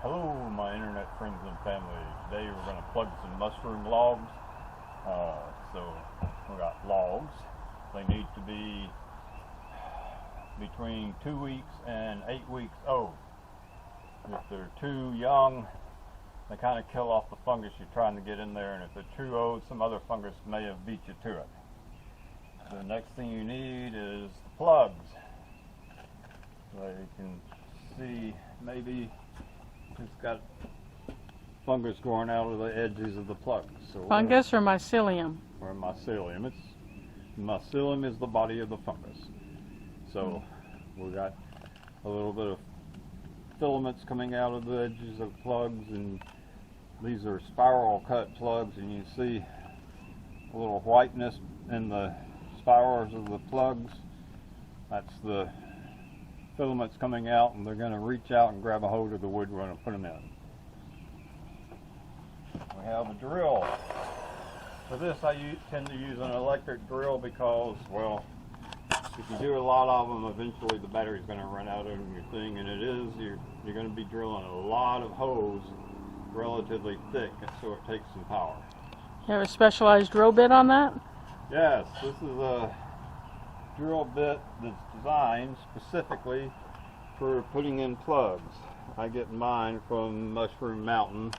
Hello, my internet friends and family. Today we're going to plug some mushroom logs. So we got logs. They need to be between 2 weeks and 8 weeks old. If they're too young, they kind of kill off the fungus you're trying to get in there, and if they're too old, some other fungus may have beat you to it. The next thing you need is the plugs. So you can see maybe it's got fungus growing out of the edges of the plugs. So fungus or mycelium? Or mycelium. Mycelium is the body of the fungus. So we got a little bit of filaments coming out of the edges of plugs, and these are spiral cut plugs, and you see a little whiteness in the spirals of the plugs. That's the filaments coming out, and they're going to reach out and grab a hold of the wood we're going to put them in. We have a drill. For this I tend to use an electric drill because, well, if you do a lot of them, eventually the battery's going to run out on your thing, and you're going to be drilling a lot of holes relatively thick, so it takes some power. You have a specialized drill bit on that? Yes, this is a drill bit that's designed specifically for putting in plugs. I get mine from Mushroom Mountain.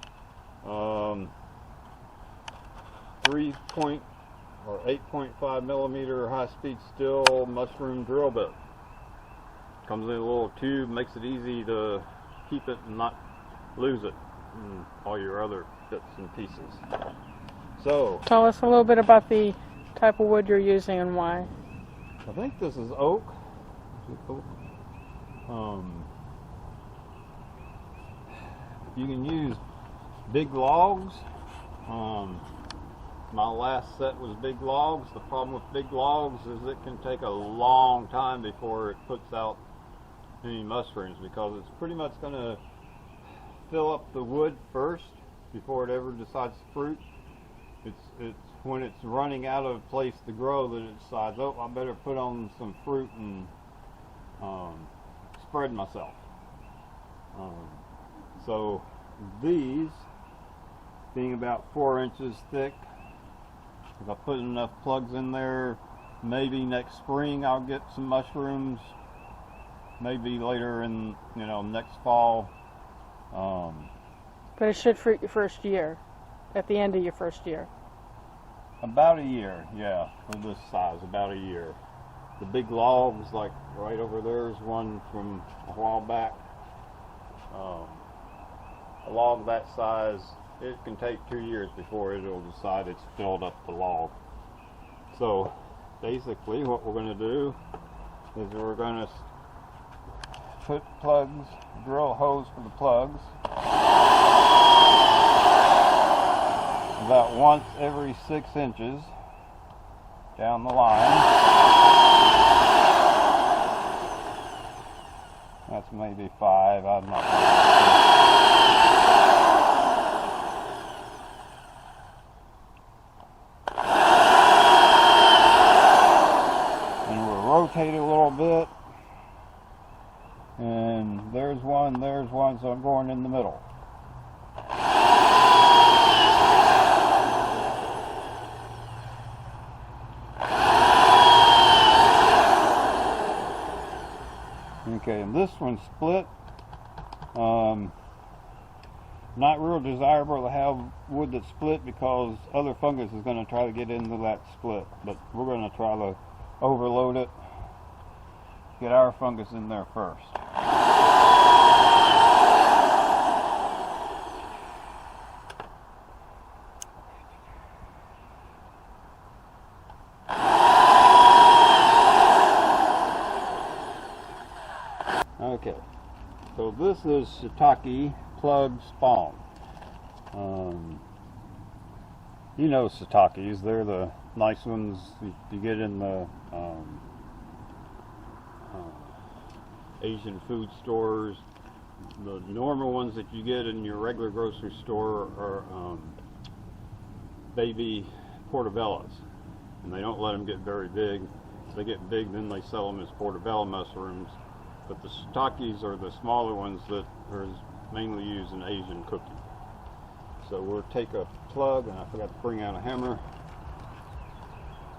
8.5 millimeter high-speed steel mushroom drill bit. Comes in a little tube, makes it easy to keep it and not lose it and all your other bits and pieces. So, tell us a little bit about the type of wood you're using and why. I think this is oak. You can use big logs. My last set was big logs. The problem with big logs is it can take a long time before it puts out any mushrooms, because it's pretty much going to fill up the wood first before it ever decides to fruit. It's when it's running out of place to grow that it decides, oh, I better put on some fruit and spread myself. So these, being about 4 inches thick, if I put enough plugs in there, maybe next spring I'll get some mushrooms. Maybe later in, next fall. But it should fruit your first year, at the end of your first year. About a year, yeah, for this size, about a year. The big logs, like right over there, is one from a while back. A log that size, it can take 2 years before it'll decide it's filled up the log. So basically what we're going to do is we're going to put plugs, drill holes for the plugs about once every 6 inches down the line. That's maybe 5, I'm not sure. Rotate it a little bit, and there's one, so I'm going in the middle. Okay, and this one's split. Not real desirable to have wood that's split because other fungus is going to try to get into that split, but we're going to try to overload it, get our fungus in there first. Okay, so this is Shiitake plug spawn. You know shiitakes, they're the nice ones you get in the Asian food stores. The normal ones that you get in your regular grocery store are baby portobellos, and they don't let them get very big. If they get big, then they sell them as portobello mushrooms. But the shiitakes are the smaller ones that are mainly used in Asian cooking. So we'll take a plug, and I forgot to bring out a hammer.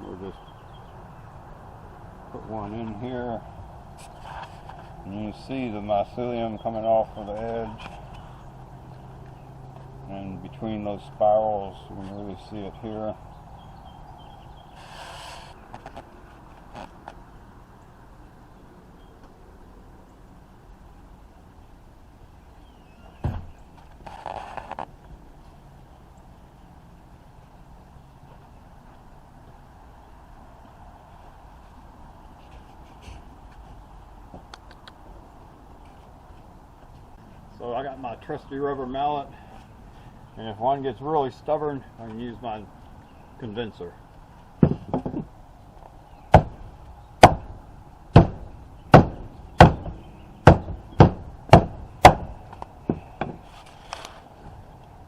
We'll just put one in here. And you see the mycelium coming off of the edge. And between those spirals, you can really see it here. So I got my trusty rubber mallet, and if one gets really stubborn, I can use my condenser.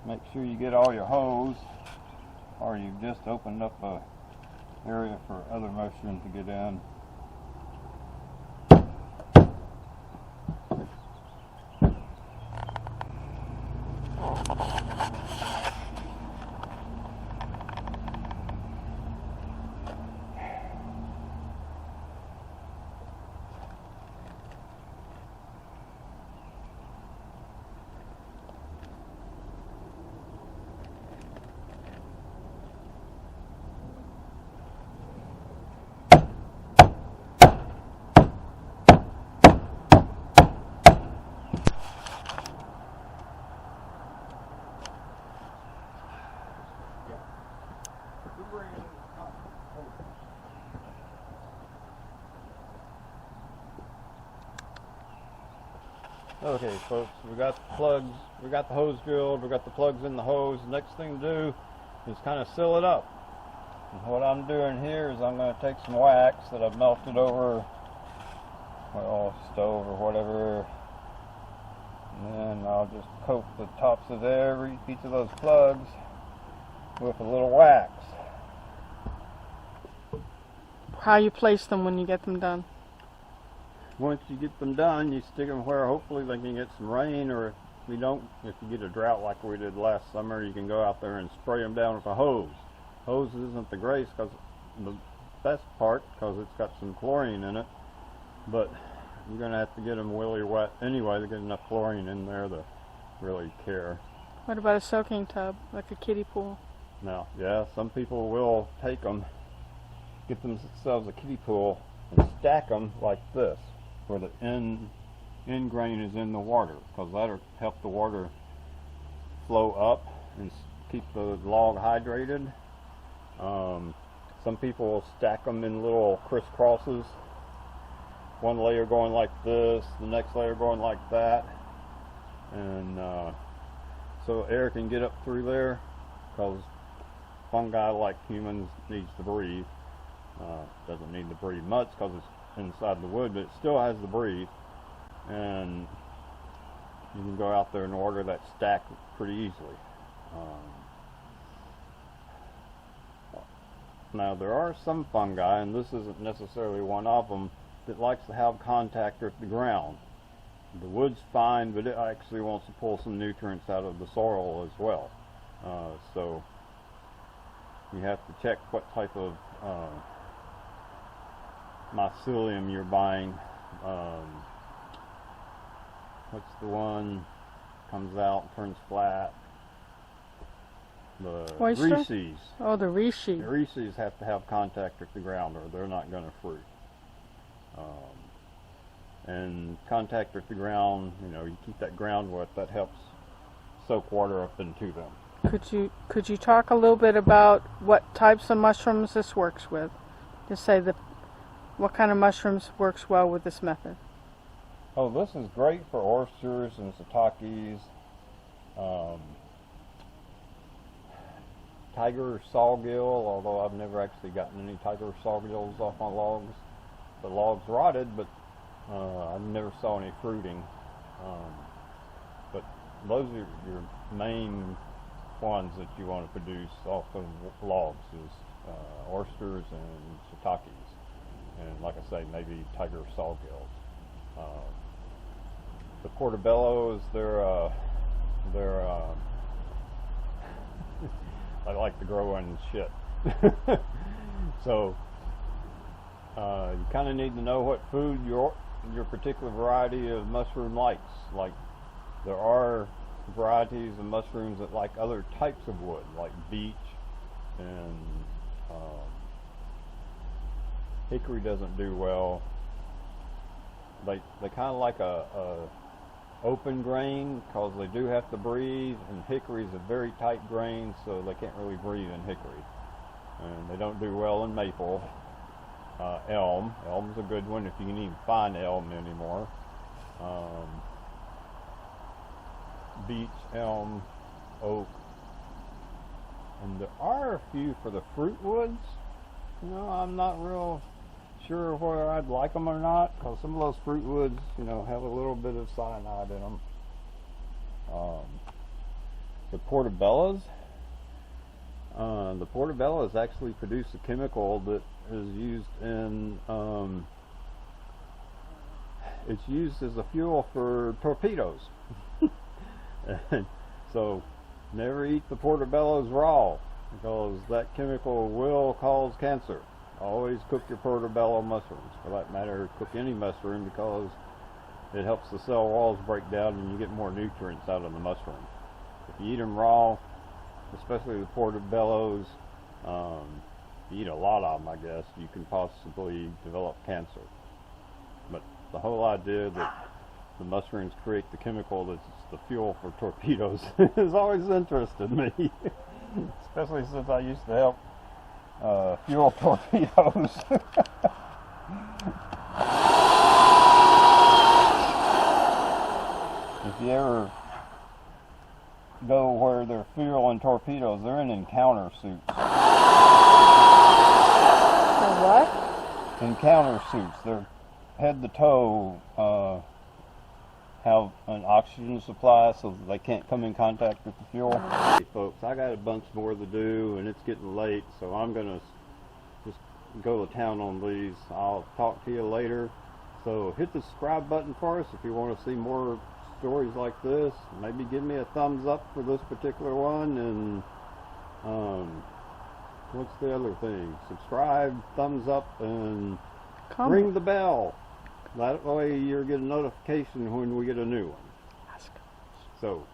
Make sure you get all your hose, or you've just opened up a area for other motion to get in. Okay, folks, we got the plugs, we got the hose drilled, we got the plugs in the hose. The next thing to do is kind of seal it up. And what I'm doing here is I'm going to take some wax that I've melted over, well, stove or whatever, and then I'll just coat the tops of each of those plugs with a little wax. How you place them when you get them done? Once you get them done, you stick them where hopefully they can get some rain, or if you get a drought like we did last summer, you can go out there and spray them down with a hose. Hose isn't the best part because it's got some chlorine in it, but you're going to have to get them really wet anyway to get enough chlorine in there to really care. What about a soaking tub, like a kiddie pool? Now, yeah, some people will take them, get themselves a kiddie pool, and stack them like this, where the end grain is in the water, because that'll help the water flow up and keep the log hydrated. Some people will stack them in little crisscrosses, one layer going like this, the next layer going like that, and so air can get up through there, because fungi, like humans, needs to breathe. Doesn't need to breathe much because it's inside the wood, but it still has to breathe, and you can go out there and order that stack pretty easily. Now there are some fungi, and this isn't necessarily one of them, that likes to have contact with the ground. The wood's fine, but it actually wants to pull some nutrients out of the soil as well. So you have to check what type of mycelium you're buying. What's the one comes out and turns flat? The Oyster? Reese's. Oh, the reishi. The Reese's have to have contact with the ground, or they're not going to fruit. And contact with the ground, you keep that ground wet, that helps soak water up into them. Could you talk a little bit about what types of mushrooms this works with? Just say what kind of mushrooms works well with this method? Oh, this is great for oysters and shiitakes. Tiger sawgill, although I've never actually gotten any tiger sawgills off my logs. The logs rotted, but I never saw any fruiting. But those are your main ones that you want to produce off of logs, is oysters and shiitakes, and like I say, maybe tiger sawgills. The portobellos, they're they're I like to grow in shit. So you kind of need to know what food your particular variety of mushroom likes. Like, there are varieties of mushrooms that like other types of wood, like beech, and hickory doesn't do well. They kind of like a open grain, because they do have to breathe, and hickory is a very tight grain, so they can't really breathe in hickory. And they don't do well in maple. Elm's a good one if you can even find elm anymore. Beech, elm, oak, and there are a few for the fruit woods. You know, I'm not real sure whether I'd like them or not, because some of those fruit woods, you know, have a little bit of cyanide in them. The portobellas. The portobellas actually produce a chemical that is used in, it's used as a fuel for torpedoes. And so never eat the portobellos raw, because that chemical will cause cancer. Always cook your portobello mushrooms. For that matter, cook any mushroom, because it helps the cell walls break down and you get more nutrients out of the mushroom. If you eat them raw, especially the portobellos, you eat a lot of them, I guess, you can possibly develop cancer. But the whole idea that the mushrooms create the chemical that's the fuel for torpedoes has always interested me. Especially since I used to help fuel torpedoes. If you ever go where they're fueling torpedoes, they're in encounter suits. What? Encounter suits. They're head to toe, have an oxygen supply so that they can't come in contact with the fuel. Hey folks, I got a bunch more to do and it's getting late, so I'm gonna just go to town on these. I'll talk to you later. So hit the subscribe button for us if you want to see more stories like this. Maybe give me a thumbs up for this particular one, and what's the other thing? Subscribe, thumbs up, and ring the bell. That way you'll get a notification when we get a new one. So,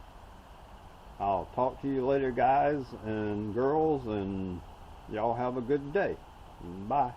I'll talk to you later, guys and girls, and y'all have a good day. Bye.